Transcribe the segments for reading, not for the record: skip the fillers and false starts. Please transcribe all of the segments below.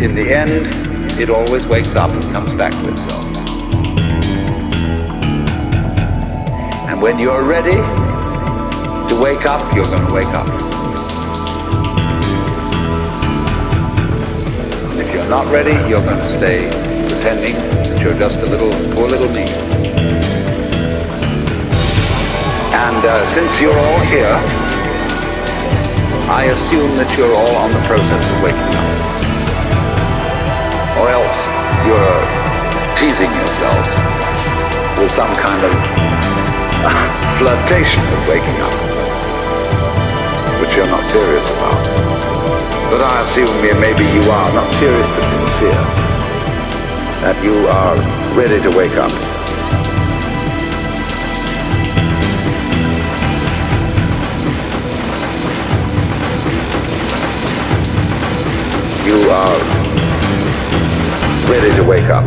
In the end, it always wakes up and comes back to itself. And when you're ready to wake up, you're going to wake up. And if you're not ready, you're going to stay pretending that you're just a poor little me. And since you're all here, I assume that you're all on the process of waking up. Or else you're teasing yourselves with some kind of flirtation with waking up, which you're not serious about. But I assume maybe you are, not serious but sincere, that you are ready to wake up. You are ready to wake up.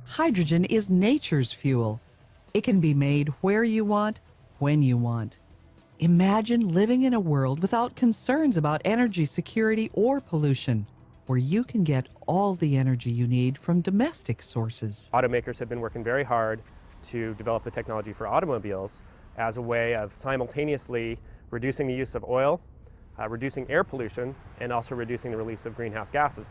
Hydrogen is nature's fuel. It can be made where you want, when you want. Imagine living in a world without concerns about energy security or pollution, where you can get all the energy you need from domestic sources. Automakers have been working very hard to develop the technology for automobiles as a way of simultaneously reducing the use of oil, reducing air pollution, and also reducing the release of greenhouse gases.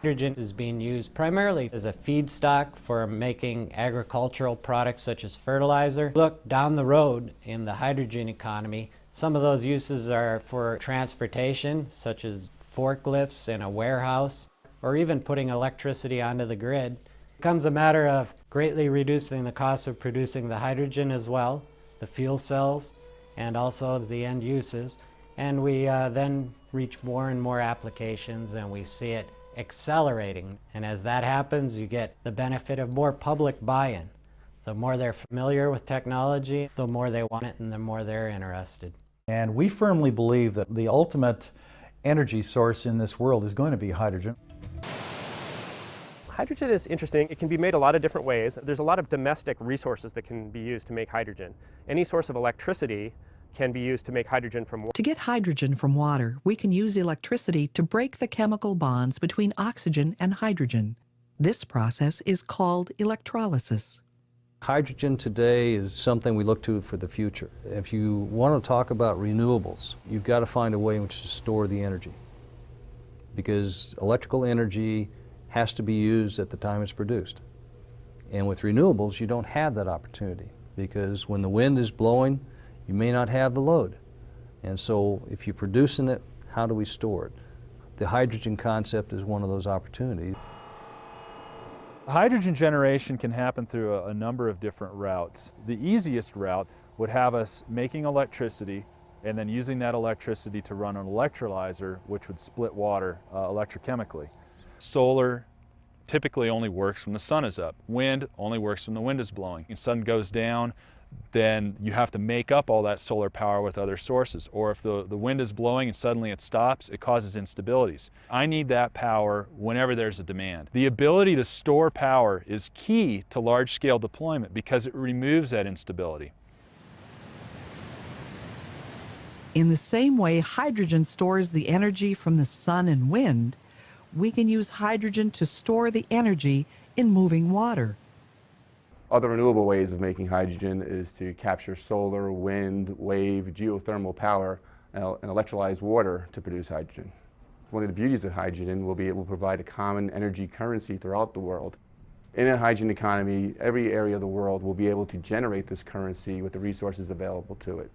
Hydrogen is being used primarily as a feedstock for making agricultural products such as fertilizer. Look down the road in the hydrogen economy, some of those uses are for transportation, such as forklifts in a warehouse, or even putting electricity onto the grid. It becomes a matter of greatly reducing the cost of producing the hydrogen as well, the fuel cells, and also the end uses. And we then reach more and more applications, and we see it accelerating. And as that happens, you get the benefit of more public buy-in. The more they're familiar with technology, the more they want it and the more they're interested. And we firmly believe that the ultimate energy source in this world is going to be hydrogen. Hydrogen is interesting. It can be made a lot of different ways. There's a lot of domestic resources that can be used to make hydrogen. Any source of electricity can be used to make hydrogen from water. To get hydrogen from water, we can use electricity to break the chemical bonds between oxygen and hydrogen. This process is called electrolysis. Hydrogen today is something we look to for the future. If you want to talk about renewables, you've got to find a way in which to store the energy, because electrical energy has to be used at the time it's produced. And with renewables, you don't have that opportunity, because when the wind is blowing, you may not have the load. And so if you're producing it, how do we store it? The hydrogen concept is one of those opportunities. Hydrogen generation can happen through a number of different routes. The easiest route would have us making electricity and then using that electricity to run an electrolyzer, which would split water electrochemically. Solar typically only works when the sun is up. Wind only works when the wind is blowing. If the sun goes down, then you have to make up all that solar power with other sources. Or if the wind is blowing and suddenly it stops, it causes instabilities. I need that power whenever there's a demand. The ability to store power is key to large-scale deployment because it removes that instability. In the same way hydrogen stores the energy from the sun and wind, we can use hydrogen to store the energy in moving water. Other renewable ways of making hydrogen is to capture solar, wind, wave, geothermal power, and electrolyze water to produce hydrogen. One of the beauties of hydrogen will be it will provide a common energy currency throughout the world. In a hydrogen economy, every area of the world will be able to generate this currency with the resources available to it.